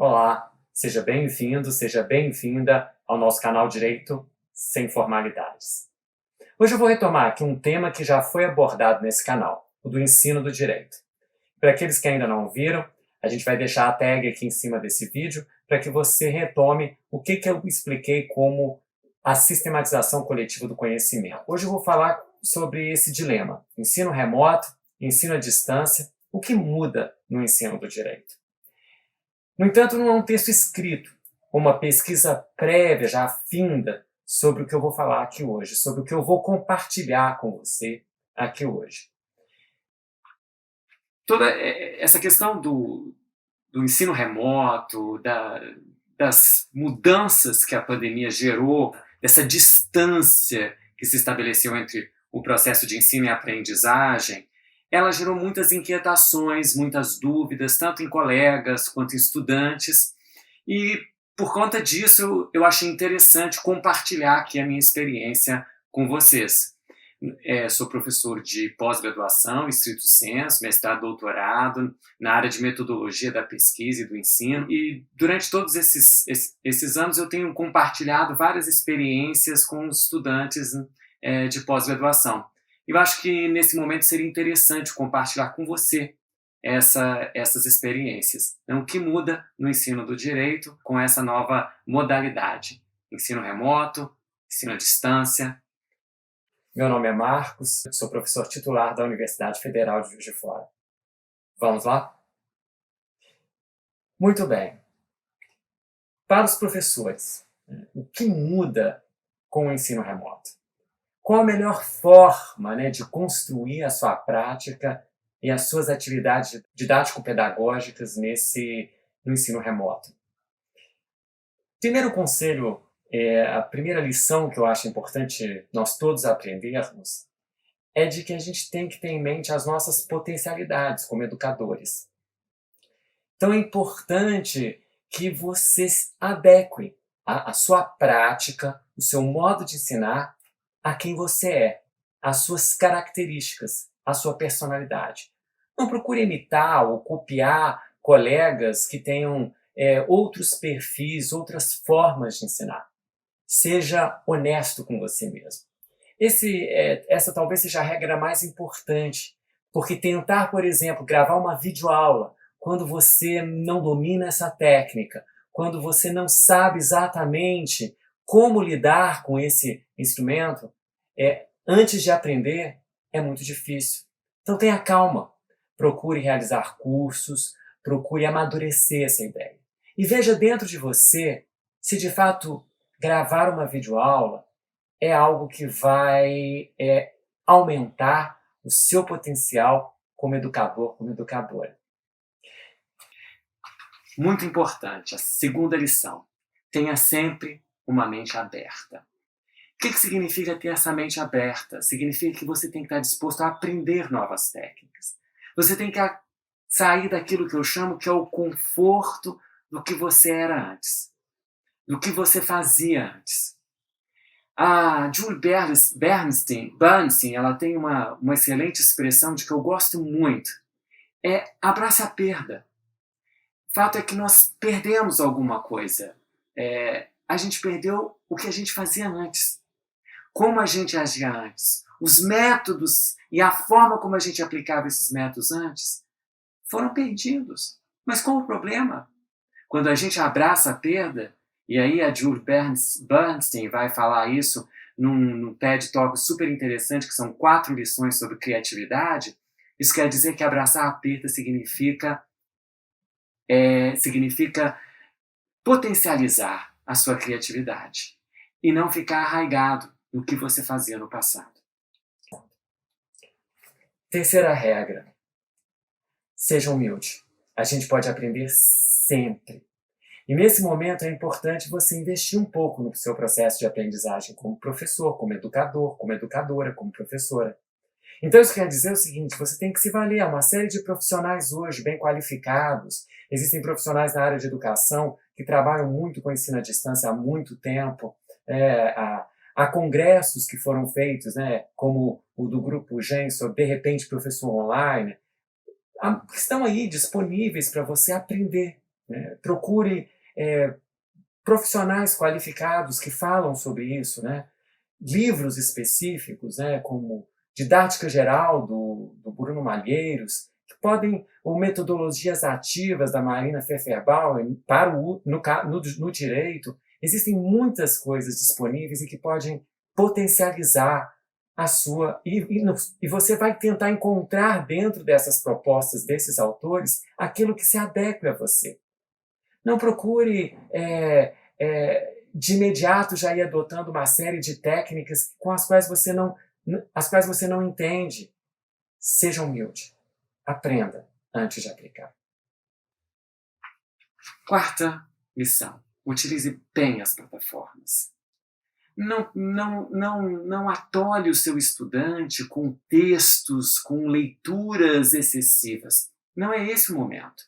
Olá, seja bem-vindo, seja bem-vinda ao nosso canal Direito Sem Formalidades. Hoje eu vou retomar aqui um tema que já foi abordado nesse canal, o do ensino do direito. Para aqueles que ainda não viram, a gente vai deixar a tag aqui em cima desse vídeo para que você retome o que eu expliquei como a sistematização coletiva do conhecimento. Hoje eu vou falar sobre esse dilema, ensino remoto, ensino à distância, o que muda no ensino do direito. No entanto, não é um texto escrito, uma pesquisa prévia, já finda, sobre o que eu vou falar aqui hoje, sobre o que eu vou compartilhar com você aqui hoje. Toda essa questão do ensino remoto, das mudanças que a pandemia gerou, dessa distância que se estabeleceu entre o processo de ensino e aprendizagem, ela gerou muitas inquietações, muitas dúvidas, tanto em colegas quanto em estudantes, e por conta disso eu achei interessante compartilhar aqui a minha experiência com vocês. Sou professor de pós-graduação, estrito sensu, mestrado, doutorado, na área de metodologia da pesquisa e do ensino, e durante todos esses anos eu tenho compartilhado várias experiências com os estudantes de pós-graduação. Eu acho que nesse momento seria interessante compartilhar com você essas experiências. Então, o que muda no ensino do direito com essa nova modalidade? Ensino remoto, ensino à distância. Meu nome é Marcos, sou professor titular da Universidade Federal de Juiz de Fora. Vamos lá? Muito bem. Para os professores, o que muda com o ensino remoto? Qual a melhor forma de construir a sua prática e as suas atividades didático-pedagógicas no ensino remoto? Primeiro conselho, a primeira lição que eu acho importante nós todos aprendermos é de que a gente tem que ter em mente as nossas potencialidades como educadores. Então é importante que você adeque a sua prática, o seu modo de ensinar a quem você é, as suas características, a sua personalidade. Não procure imitar ou copiar colegas que tenham outros perfis, outras formas de ensinar. Seja honesto com você mesmo. Essa talvez seja a regra mais importante, porque tentar, por exemplo, gravar uma videoaula quando você não domina essa técnica, quando você não sabe exatamente como lidar com esse instrumento, antes de aprender, é muito difícil. Então tenha calma, procure realizar cursos, procure amadurecer essa ideia. E veja dentro de você se de fato gravar uma videoaula é algo que vai aumentar o seu potencial como educador, como educadora. Muito importante, a segunda lição. Tenha sempre uma mente aberta. O que significa ter essa mente aberta? Significa que você tem que estar disposto a aprender novas técnicas. Você tem que sair daquilo que eu chamo que é o conforto do que você era antes, do que você fazia antes. A Julie Bernstein, ela tem uma excelente expressão de que eu gosto muito. Abraça a perda. O fato é que nós perdemos alguma coisa. A gente perdeu o que a gente fazia antes. Como a gente agia antes. Os métodos e a forma como a gente aplicava esses métodos antes foram perdidos. Mas qual o problema? Quando a gente abraça a perda, e aí a Julie Bernstein vai falar isso num TED Talk super interessante, que são 4 lições sobre criatividade, isso quer dizer que abraçar a perda significa potencializar a sua criatividade e não ficar arraigado no que você fazia no passado. Terceira regra. Seja humilde. A gente pode aprender sempre. E nesse momento é importante você investir um pouco no seu processo de aprendizagem como professor, como educador, como educadora, como professora. Então isso quer dizer o seguinte, você tem que se valer. Há uma série de profissionais hoje bem qualificados. Existem profissionais na área de educação que trabalham muito com ensino à distância há muito tempo. Há congressos que foram feitos, como o do Grupo GEM, sobre de repente professor online, que estão aí disponíveis para você aprender. né? Procure profissionais qualificados que falam sobre isso, né? Livros específicos, né? Como Didática Geral, do Bruno Malheiros, que podem, ou metodologias ativas da Marina Pfefferbauer para no direito. Existem muitas coisas disponíveis e que podem potencializar a sua... E você vai tentar encontrar dentro dessas propostas desses autores aquilo que se adequa a você. Não procure de imediato já ir adotando uma série de técnicas com as quais você não entende. Seja humilde. Aprenda antes de aplicar. Quarta lição. Utilize bem as plataformas. Não atole o seu estudante com textos, com leituras excessivas. Não é esse o momento.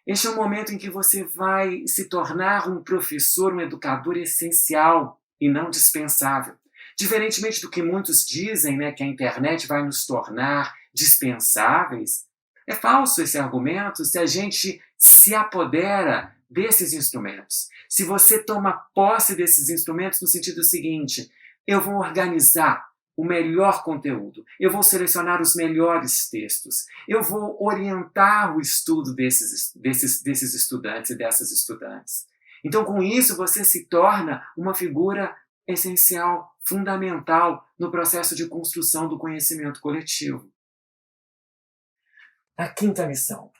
Este é o momento em que você vai se tornar um professor, um educador essencial e não dispensável. Diferentemente do que muitos dizem, né, que a internet vai nos tornar dispensáveis, é falso esse argumento se a gente se apodera desses instrumentos. Se você toma posse desses instrumentos no sentido seguinte, eu vou organizar o melhor conteúdo, eu vou selecionar os melhores textos, eu vou orientar o estudo desses estudantes e dessas estudantes. Então, com isso, você se torna uma figura essencial, fundamental no processo de construção do conhecimento coletivo. A quinta lição.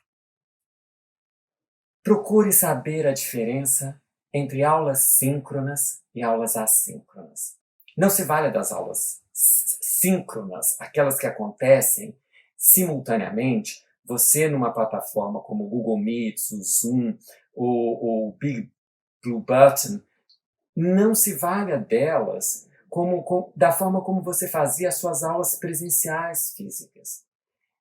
Procure saber a diferença entre aulas síncronas e aulas assíncronas. Não se valha das aulas síncronas, aquelas que acontecem simultaneamente. Você, numa plataforma como o Google Meet, o Zoom, o Big Blue Button, não se valha delas da forma como você fazia as suas aulas presenciais físicas.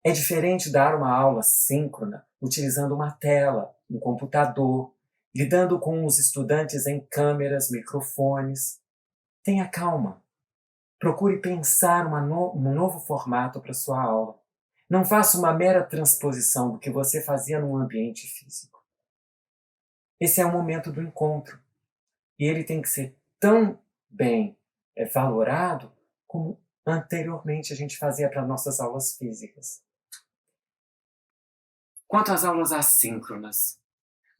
É diferente dar uma aula síncrona utilizando uma tela, um computador, lidando com os estudantes em câmeras, microfones. Tenha calma. Procure pensar um novo formato para sua aula. Não faça uma mera transposição do que você fazia num ambiente físico. Esse é o momento do encontro. E ele tem que ser tão bem valorado como anteriormente a gente fazia para nossas aulas físicas. Quanto às aulas assíncronas,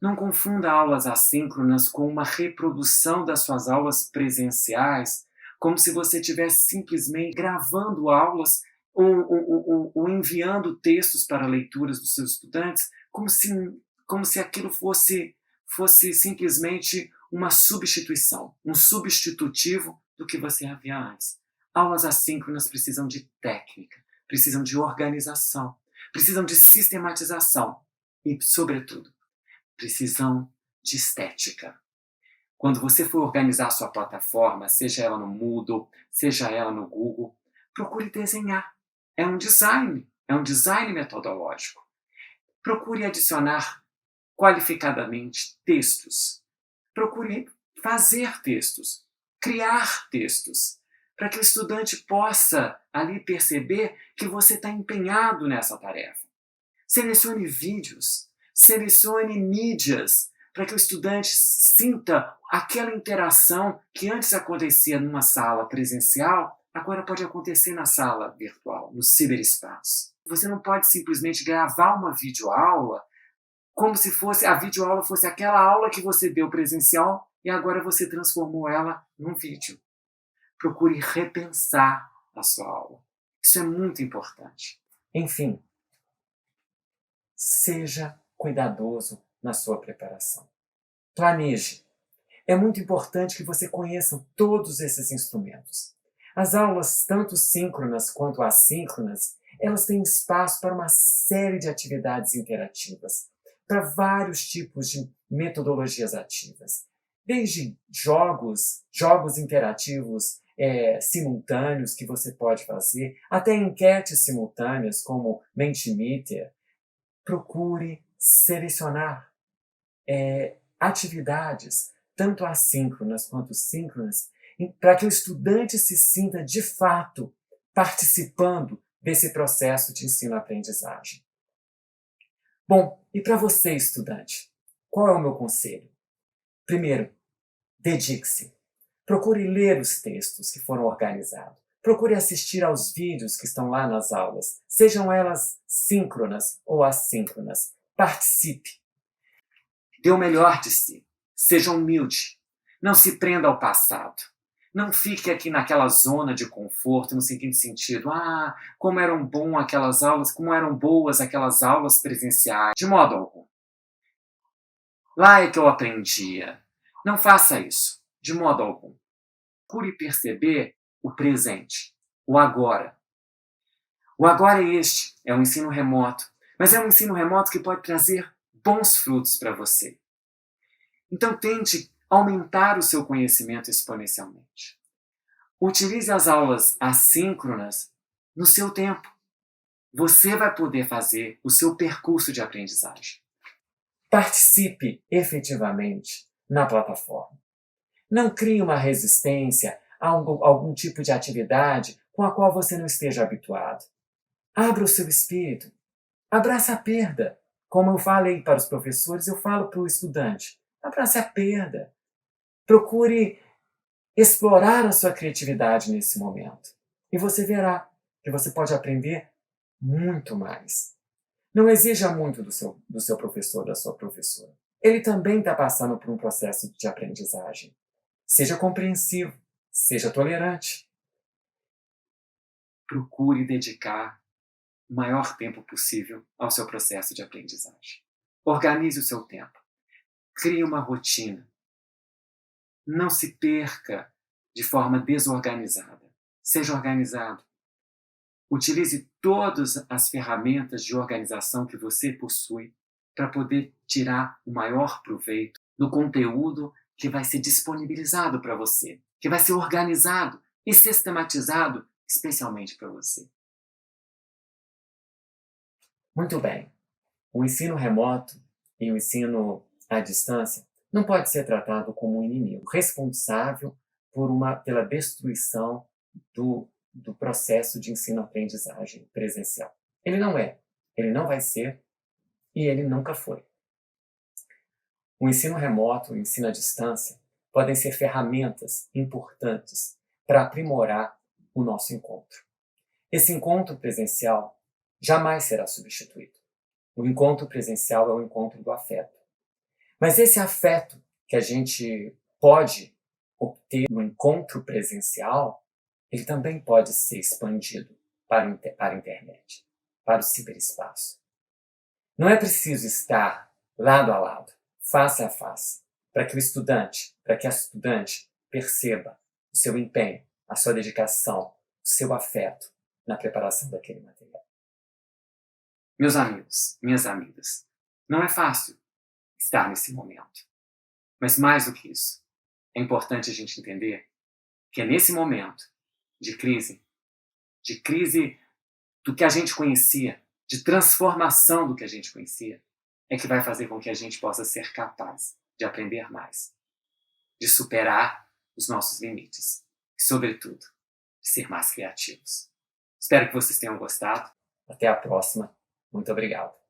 não confunda aulas assíncronas com uma reprodução das suas aulas presenciais, como se você estivesse simplesmente gravando aulas ou enviando textos para leituras dos seus estudantes, como se aquilo fosse simplesmente uma substituição, um substitutivo do que você havia antes. Aulas assíncronas precisam de técnica, precisam de organização, precisam de sistematização e, sobretudo, precisam de estética. Quando você for organizar sua plataforma, seja ela no Moodle, seja ela no Google, procure desenhar. É um design metodológico. Procure adicionar qualificadamente textos. Procure fazer textos, criar textos, para que o estudante possa ali perceber que você está empenhado nessa tarefa. Selecione vídeos, selecione mídias, para que o estudante sinta aquela interação que antes acontecia numa sala presencial, agora pode acontecer na sala virtual, no ciberespaço. Você não pode simplesmente gravar uma videoaula como se a videoaula fosse aquela aula que você deu presencial e agora você transformou ela num vídeo. Procure repensar a sua aula. Isso é muito importante. Enfim, seja cuidadoso na sua preparação. Planeje. É muito importante que você conheça todos esses instrumentos. As aulas, tanto síncronas quanto assíncronas, elas têm espaço para uma série de atividades interativas, para vários tipos de metodologias ativas. Desde jogos interativos simultâneos que você pode fazer, até enquetes simultâneas como Mentimeter. Procure selecionar atividades, tanto assíncronas quanto síncronas, para que o estudante se sinta, de fato, participando desse processo de ensino-aprendizagem. Bom, e para você, estudante? Qual é o meu conselho? Primeiro, dedique-se. Procure ler os textos que foram organizados. Procure assistir aos vídeos que estão lá nas aulas, sejam elas síncronas ou assíncronas. Participe. Dê o melhor de si. Seja humilde. Não se prenda ao passado. Não fique aqui naquela zona de conforto, no seguinte sentido: como eram bom aquelas aulas, como eram boas aquelas aulas presenciais. De modo algum. Lá é que eu aprendia. Não faça isso, de modo algum. Procure perceber o presente, o agora. O agora é este, é um ensino remoto, mas é um ensino remoto que pode trazer bons frutos para você. Então tente aumentar o seu conhecimento exponencialmente. Utilize as aulas assíncronas no seu tempo. Você vai poder fazer o seu percurso de aprendizagem. Participe efetivamente na plataforma. Não crie uma resistência a algum tipo de atividade com a qual você não esteja habituado. Abra o seu espírito. Abrace a perda. Como eu falei para os professores, eu falo para o estudante. Abrace a perda. Procure explorar a sua criatividade nesse momento. E você verá que você pode aprender muito mais. Não exija muito do seu professor, da sua professora. Ele também está passando por um processo de aprendizagem. Seja compreensivo, seja tolerante. Procure dedicar o maior tempo possível ao seu processo de aprendizagem. Organize o seu tempo. Crie uma rotina. Não se perca de forma desorganizada. Seja organizado. Utilize todas as ferramentas de organização que você possui para poder tirar o maior proveito do conteúdo que vai ser disponibilizado para você, que vai ser organizado e sistematizado especialmente para você. Muito bem. O ensino remoto e o ensino à distância não pode ser tratado como um inimigo responsável pela destruição do processo de ensino-aprendizagem presencial. Ele não é, ele não vai ser e ele nunca foi. O ensino remoto e o ensino à distância podem ser ferramentas importantes para aprimorar o nosso encontro. Esse encontro presencial jamais será substituído. O encontro presencial é o encontro do afeto. Mas esse afeto que a gente pode obter no encontro presencial, ele também pode ser expandido para a internet, para o ciberespaço. Não é preciso estar lado a lado, face a face, para que a estudante perceba o seu empenho, a sua dedicação, o seu afeto na preparação daquele material. Meus amigos, minhas amigas, não é fácil estar nesse momento. Mas mais do que isso, é importante a gente entender que é nesse momento de crise do que a gente conhecia, de transformação do que a gente conhecia, é que vai fazer com que a gente possa ser capaz de aprender mais, de superar os nossos limites e, sobretudo, de ser mais criativos. Espero que vocês tenham gostado. Até a próxima. Muito obrigado.